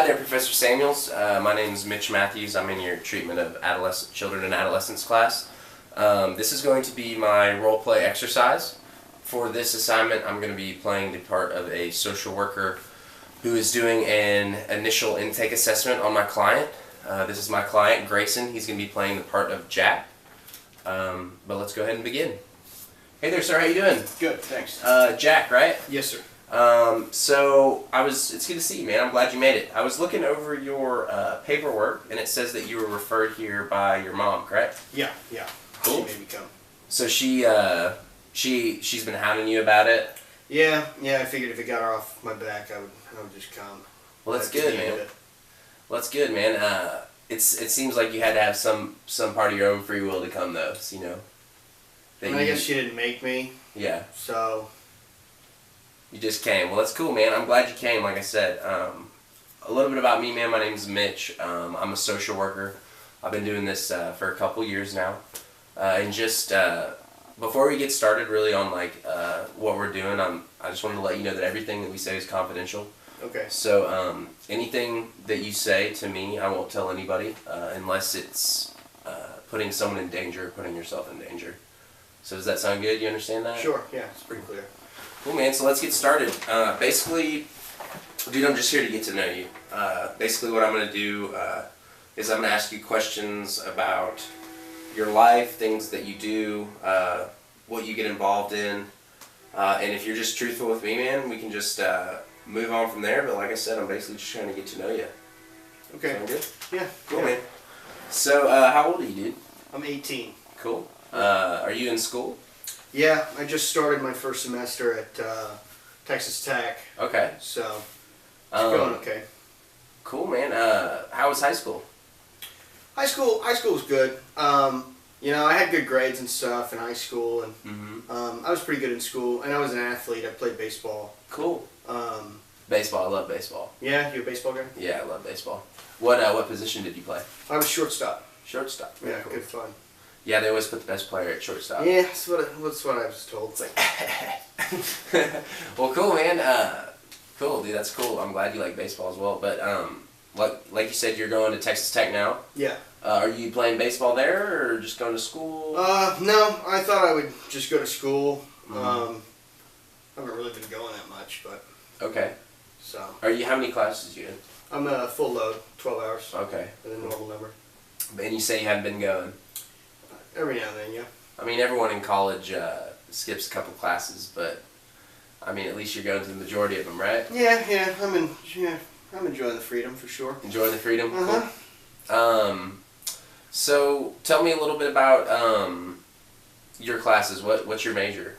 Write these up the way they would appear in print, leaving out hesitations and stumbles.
Hi there, Professor Samuels. My name is Mitch Matthews. I'm in your treatment of children and adolescents class. This is going to be my role play exercise. For this assignment, I'm going to be playing the part of a social worker who is doing an initial intake assessment on my client. This is my client, Grayson. He's going to be playing the part of Jack. But let's go ahead and begin. Hey there, sir. How you doing? Good, thanks. Jack, right? Yes, sir. It's good to see you, man. I'm glad you made it. I was looking over your paperwork, and it says that you were referred here by your mom, correct? Yeah. Cool. She made me come. So she's been hounding you about it? Yeah, I figured if it got her off my back, I would just come. Well, that's good, man. Well, that's good, man. It seems like you had to have some part of your own free will to come, though, so, you know. I guess she didn't make me. Yeah. So... You just came. Well, that's cool, man. I'm glad you came, like I said. A little bit about me, man. My name's Mitch. I'm a social worker. I've been doing this for a couple years now. And just before we get started really on what we're doing, I just wanted to let you know that everything that we say is confidential. Okay. So anything that you say to me, I won't tell anybody unless it's putting someone in danger or putting yourself in danger. So does that sound good? You understand that? Sure, yeah. It's pretty clear. Cool, man. So let's get started. Basically, dude, I'm just here to get to know you. Basically, what I'm going to do is I'm going to ask you questions about your life, things that you do, what you get involved in. And if you're just truthful with me, man, we can just move on from there. But like I said, I'm basically just trying to get to know you. Okay. Sound good? Yeah. Cool, man. So, how old are you, dude? I'm 18. Cool. Are you in school? Yeah, I just started my first semester at Texas Tech. Okay. So, it's going okay. Cool, man. How was high school? High school was good. I had good grades and stuff in high school, and I was pretty good in school, and I was an athlete. I played baseball. Cool. Baseball, I love baseball. Yeah, you a baseball guy? Yeah, I love baseball. What position did you play? I was shortstop. Shortstop. Yeah, cool. Good fun. Yeah, they always put the best player at shortstop. Yeah, that's what I was told. Well, cool, man. Cool, dude. That's cool. I'm glad you like baseball as well. But like you said, you're going to Texas Tech now. Yeah. Are you playing baseball there, or just going to school? No. I thought I would just go to school. Mm-hmm. I haven't really been going that much, but. Okay. So. How many classes you in? I'm a full load, 12 hours. Okay. And then normal number. And you say you haven't been going? Every now and then, yeah. I mean, everyone in college skips a couple classes, but I mean, at least you're going to the majority of them, right? Yeah. I'm enjoying the freedom for sure. Enjoying the freedom. Uh-huh. Cool. So tell me a little bit about your classes. What's your major?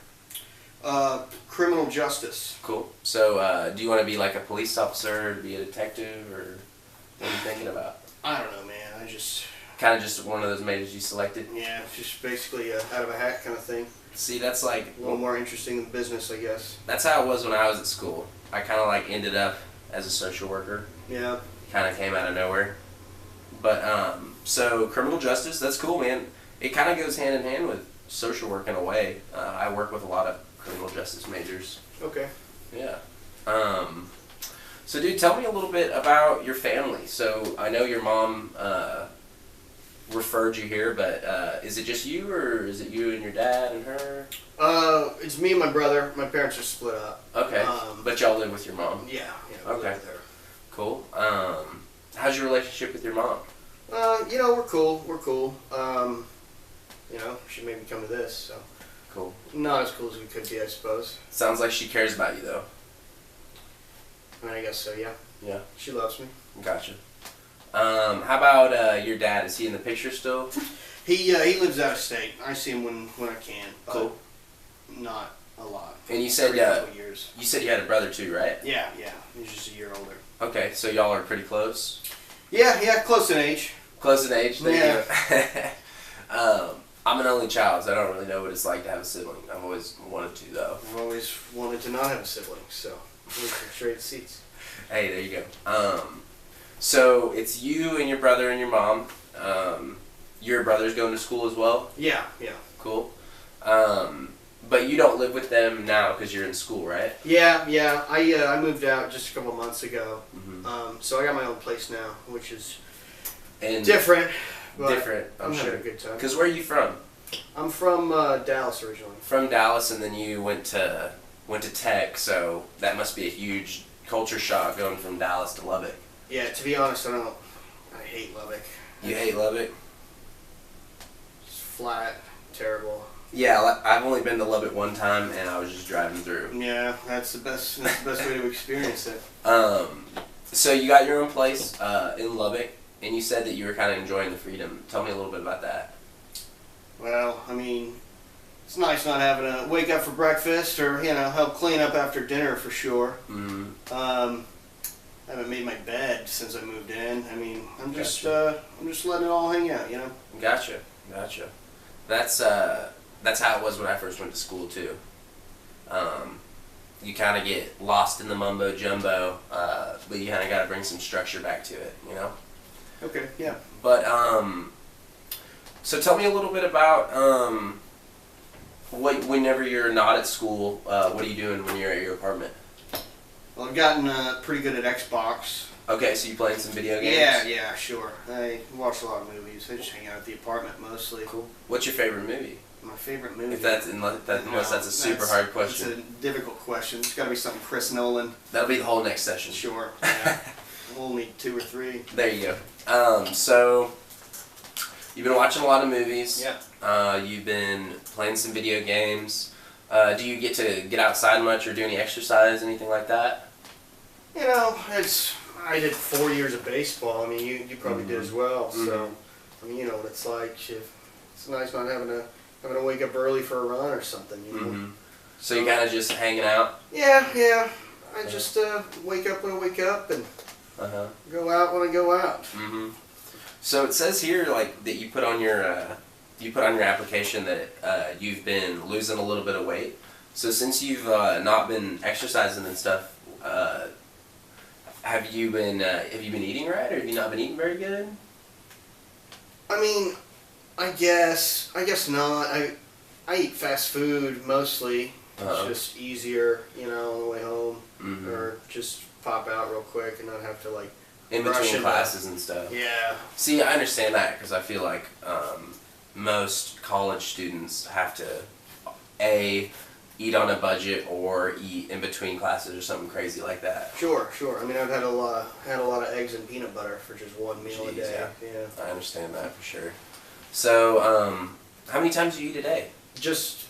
Criminal justice. Cool. So do you want to be like a police officer, be a detective, or what are you thinking about? I don't know, man. Kind of just one of those majors you selected? Yeah, just basically out of a hat kind of thing. See, that's like... A little more interesting than business, I guess. That's how it was when I was at school. I kind of ended up as a social worker. Yeah. Kind of came out of nowhere. But, so criminal justice, that's cool, man. It kind of goes hand in hand with social work in a way. I work with a lot of criminal justice majors. Okay. Yeah. So, dude, tell me a little bit about your family. So, I know your mom referred you here, but is it just you, or is it you and your dad and her? It's me and my brother. My parents are split up. Okay. But y'all live with your mom? Yeah. Okay. Live there. Cool. How's your relationship with your mom? We're cool. She made me come to this, so. Cool. Not as cool as we could be, I suppose. Sounds like she cares about you, though. I guess so, yeah. Yeah. She loves me. Gotcha. How about your dad? Is he in the picture still? He lives out of state. I see him when I can. But cool. Not a lot. And you said years. You said you had a brother too, right? Yeah. He's just a year older. Okay, so y'all are pretty close. Yeah, close in age. Close in age. Yeah. I'm an only child, so I don't really know what it's like to have a sibling. I've always wanted to, though. I've always wanted to not have a sibling, so we can trade seats. Hey, there you go. So it's you and your brother and your mom. Your brother's going to school as well? Yeah. Cool. But you don't live with them now because you're in school, right? Yeah. I moved out just a couple months ago, Mm-hmm. so I got my own place now, which is And different. But different, I'm having sure. a good time. Because where are you from? I'm from Dallas originally. From Dallas, and then you went to Tech, so that must be a huge culture shock going from Dallas to Lubbock. Yeah, to be honest, I hate Lubbock. You hate Lubbock? It's flat, terrible. Yeah, I've only been to Lubbock one time, and I was just driving through. Yeah, that's the best way to experience it. So you got your own place in Lubbock, and you said that you were kind of enjoying the freedom. Tell me a little bit about that. Well, I mean, it's nice not having to wake up for breakfast or help clean up after dinner for sure. Mm-hmm. I haven't made my bed since I moved in. I mean, I'm just letting it all hang out, Gotcha. That's how it was when I first went to school too. You kind of get lost in the mumbo jumbo, but you kind of got to bring some structure back to it, Okay, yeah. But so tell me a little bit about whenever you're not at school, what are you doing when you're at your apartment? Well, I've gotten pretty good at Xbox. Okay, so you playing some video games? Yeah, sure. I watch a lot of movies. I just hang out at the apartment mostly. Cool. What's your favorite movie? My favorite movie? Unless that's a super hard question. It's a difficult question. It's got to be something Chris Nolan. That'll be the whole next session. Sure. Yeah. We'll need 2 or 3. There you go. So you've been watching a lot of movies. Yeah. You've been playing some video games. Do you get to get outside much or do any exercise, anything like that? I did 4 years of baseball. I mean, you probably did as well. Mm-hmm. So, I mean, you know what it's like. It's nice not having to wake up early for a run or something. Mm-hmm. So you kind of just hanging out? Yeah. I just wake up when I wake up and go out when I go out. Mm-hmm. So it says here that you put on your application that you've been losing a little bit of weight. So since you've not been exercising and stuff, have you been eating right, or have you not been eating very good? I mean, I guess not. I eat fast food mostly. It's just easier, on the way home, or just pop out real quick and not have to in between classes and stuff. Yeah. See, I understand that because I feel like most college students have to eat on a budget or eat in between classes or something crazy like that. Sure. I mean, I've had a lot of eggs and peanut butter for just one meal a day. Yeah. I understand that for sure. So, how many times do you eat a day? Just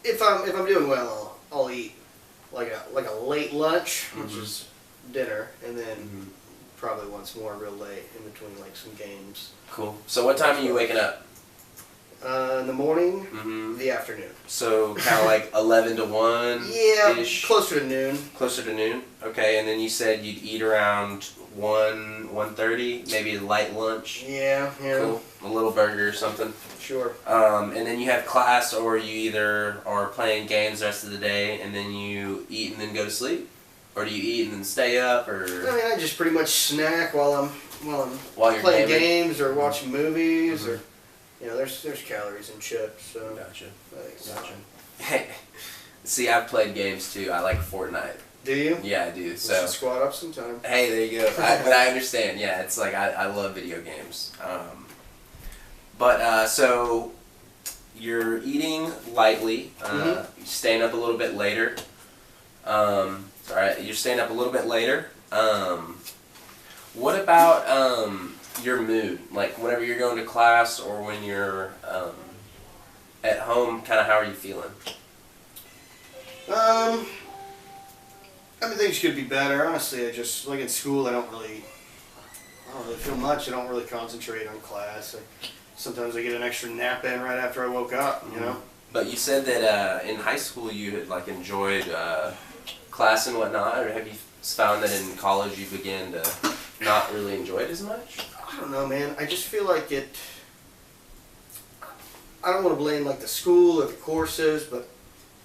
if I'm doing well, I'll eat like a late lunch, which is dinner, and then probably once more real late in between some games. Cool. So what time are you waking up? In the morning, the afternoon. So kind of 11 to 1? Yeah, closer to noon. Closer to noon? Okay, and then you said you'd eat around 1:30, maybe a light lunch? Yeah. Cool. A little burger or something? Sure. And then you have class, or you either are playing games the rest of the day, and then you eat and then go to sleep? Or do you eat and then stay up, or...? I mean, I just pretty much snack while I'm you're playing gaming? games or watching movies, or... there's calories in chips, so... Gotcha. Gotcha. Hey, see, I've played games too. I like Fortnite. Do you? Yeah, I do. We should squad up sometime. Hey, there you go. But I understand. Yeah, it's I love video games. So you're eating lightly. You're staying up a little bit later. You're staying up a little bit later. What about your mood? Whenever you're going to class or when you're at home, kind of how are you feeling? I mean, things could be better. Honestly, I just in school, I don't really feel much. I don't really concentrate on class. Sometimes I get an extra nap in right after I woke up. But you said that in high school you had enjoyed class and whatnot, or have you found that in college you began to not really enjoy it as much? I don't know, man. I just feel like it. I don't want to blame the school or the courses, but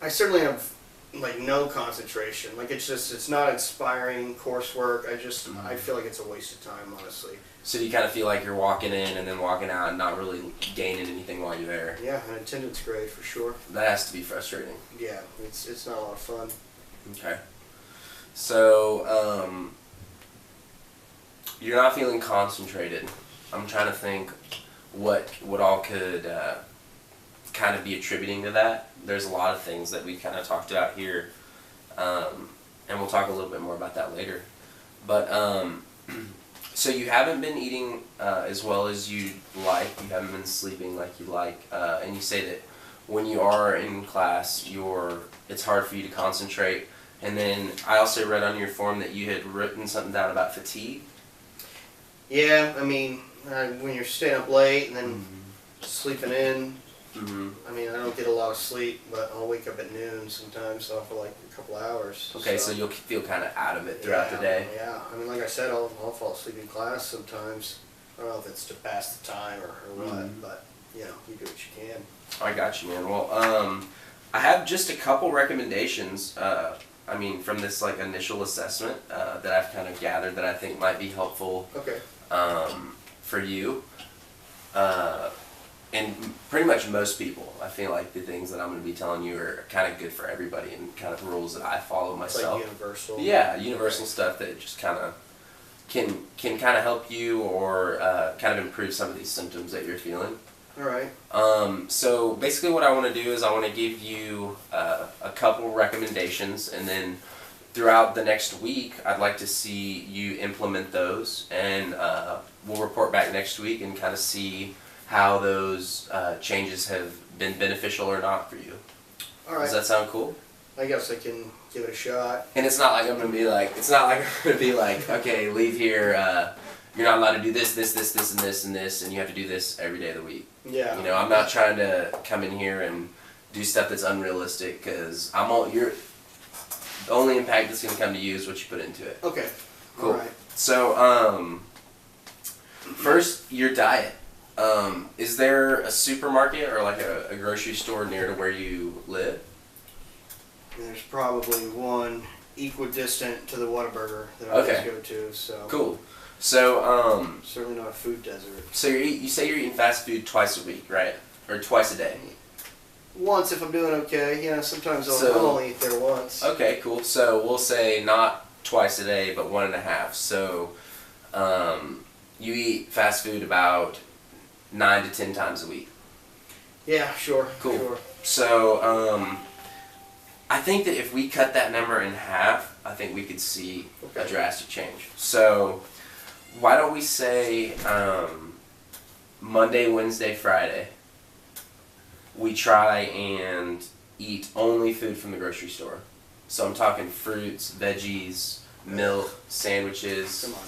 I certainly have like no concentration. Like it's not inspiring coursework. I feel like it's a waste of time, honestly. So you kind of feel like you're walking in and then walking out and not really gaining anything while you're there. Yeah, and attendance grade for sure. That has to be frustrating. Yeah, it's not a lot of fun. Okay. So, you're not feeling concentrated. I'm trying to think what all could kind of be attributing to that. There's a lot of things that we kind of talked about here, and we'll talk a little bit more about that later. But, so you haven't been eating as well as you'd like. You haven't been sleeping like you like, and you say that when you are in class, it's hard for you to concentrate. And then I also read on your form that you had written something down about fatigue. Yeah, I mean, when you're staying up late and then sleeping in, I mean, I don't get a lot of sleep, but I'll wake up at noon sometimes, so for like a couple hours. Okay, so you'll feel kind of out of it throughout the day. Yeah, I mean, like I said, I'll fall asleep in class sometimes. I don't know if it's to pass the time or what, but, you know, you do what you can. I got you, man. Well, I have just a couple recommendations, I mean, from this like initial assessment that I've kind of gathered that I think might be helpful for you. And pretty much most people, I feel like the things that I'm going to be telling you are kind of good for everybody and kind of rules that I follow myself. Like universal. Yeah, universal stuff that just kind of can kind of help you or kind of improve some of these symptoms that you're feeling. All right. So basically what I want to do is I want to give you a couple recommendations, and then throughout the next week I'd like to see you implement those, and we'll report back next week and kind of see how those changes have been beneficial or not for you. All right. Does that sound cool? I guess I can give it a shot. And it's not like I'm going to be like, okay, leave here, you're not allowed to do this, and this, and you have to do this every day of the week. Yeah. You know, I'm not trying to come in here and do stuff that's unrealistic, because the only impact that's going to come to you is what you put into it. Okay. Cool. All right. So, first, your diet. Is there a supermarket or like a grocery store near to where you live? There's probably one equidistant to the Whataburger that I always go to. So cool. So certainly not a food desert. So you say you're eating fast food twice a week, right? Or twice a day? Once if I'm doing okay. Yeah, sometimes I'll only eat there once. Okay, cool. So we'll say not twice a day, but 1.5. So you eat fast food about 9 to 10 times a week. Yeah, sure. Cool. Sure. So I think that if we cut that number in half, I think we could see a drastic change. So why don't we say Monday, Wednesday, Friday, we try and eat only food from the grocery store. So I'm talking fruits, veggies, milk, sandwiches. Come on.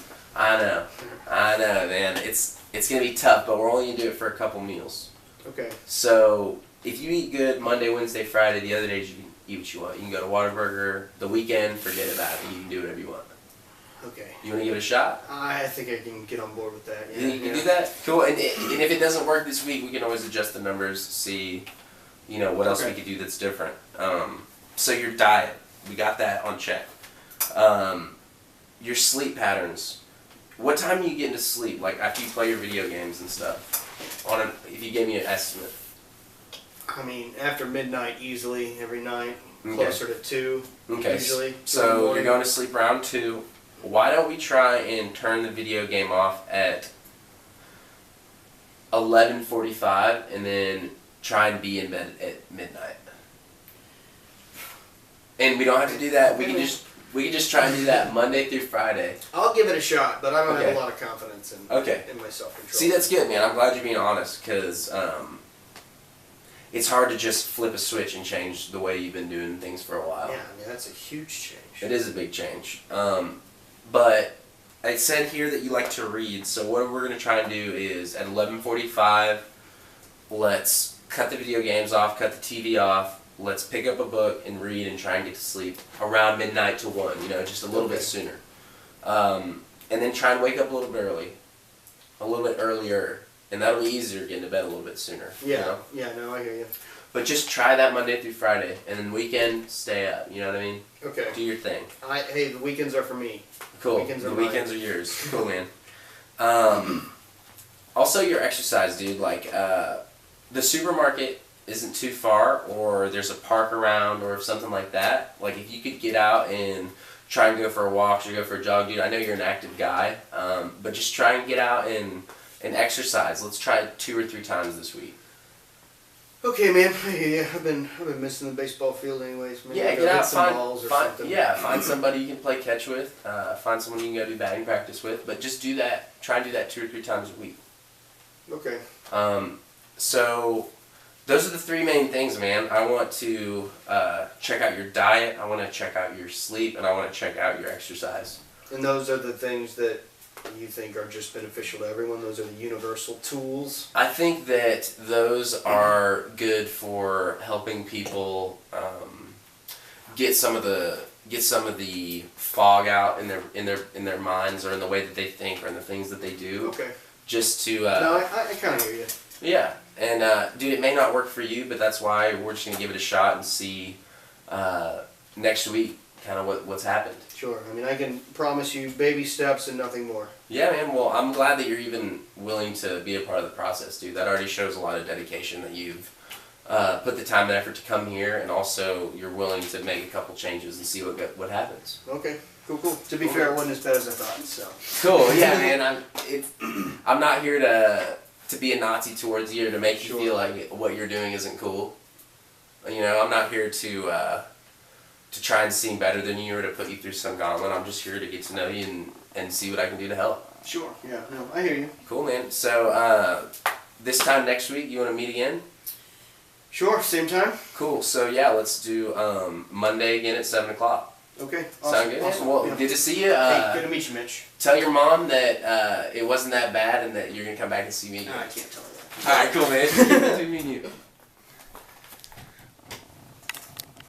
I know, man. It's gonna be tough, but we're only gonna do it for a couple meals. Okay. So if you eat good Monday, Wednesday, Friday, the other days you can eat what you want. You can go to Whataburger. The weekend, forget about it. You can do whatever you want. Okay. You want to give it a shot? I think I can get on board with that. Yeah, You can do that? Cool. And if it doesn't work this week, we can always adjust the numbers, see, what else we could do that's different. So your diet, we got that on check. Your sleep patterns. What time do you get into sleep? Like after you play your video games and stuff? If you gave me an estimate. I mean, after midnight easily every night. Closer to 2 usually. So you're going to sleep around 2. Why don't we try and turn the video game off at 11:45 and then try and be in bed at midnight? And we don't have to do that. We can just try and do that Monday through Friday. I'll give it a shot, but I don't have a lot of confidence in my self-control. See, that's good, man. I'm glad you're being honest, because it's hard to just flip a switch and change the way you've been doing things for a while. Yeah, I mean, that's a huge change. It is a big change. But it said here that you like to read, so what we're going to try and do is at 11:45, let's cut the video games off, cut the TV off, let's pick up a book and read and try and get to sleep around midnight to 1, just a little bit sooner. And then try and wake up a little bit earlier, and that'll be easier getting to bed a little bit sooner. Yeah, yeah, no, I hear you. But just try that Monday through Friday, and then weekend, stay up. You know what I mean? Okay. Do your thing. Hey, the weekends are for me. Cool. Weekends The weekends are yours. Cool, man. Also, your exercise, dude. Like, the supermarket isn't too far, or there's a park around, or something like that. Like, if you could get out and try and go for a walk or go for a jog, dude. I know you're an active guy, but just try and get out and exercise. Let's try it 2 or 3 times this week. Okay, man. Yeah, I've been missing the baseball field anyways. Maybe Yeah, get out, find somebody you can play catch with. Find someone you can go do batting practice with. But just do that. Try and do that 2 or 3 times a week. Okay. So those are the 3 main things, man. I want to check out your diet. I want to check out your sleep, and I want to check out your exercise. And those are the things that you think are just beneficial to everyone? Those are the universal tools? I think that those are good for helping people get some of the fog out in their minds, or in the way that they think, or in the things that they do. Okay. Just to no, I kind of hear you. Yeah, and dude, it may not work for you, but that's why we're just gonna give it a shot and see next week kind of what's happened. Sure. I mean, I can promise you baby steps and nothing more. Yeah, man. Well, I'm glad that you're even willing to be a part of the process, dude. That already shows a lot of dedication that you've put the time and effort to come here, and also you're willing to make a couple changes and see what happens. Okay. Cool. To be fair, it wasn't as bad as I thought. So. Cool. Yeah, man. I'm not here to be a Nazi towards you or to make you feel like what you're doing isn't cool. You know, I'm not here to try and seem better than you or to put you through some gauntlet. I'm just here to get to know you and see what I can do to help. Sure. Yeah. No, I hear you. Cool, man. So this time next week, you want to meet again? Sure. Same time. Cool. So yeah, let's do Monday again at 7 o'clock. Okay. Awesome. Sound good? Awesome. Well, yeah. good to see you. Hey, good to meet you, Mitch. Tell your mom that it wasn't that bad and that you're gonna come back and see me again. I can't tell her that. All right, cool, man. Between me and you.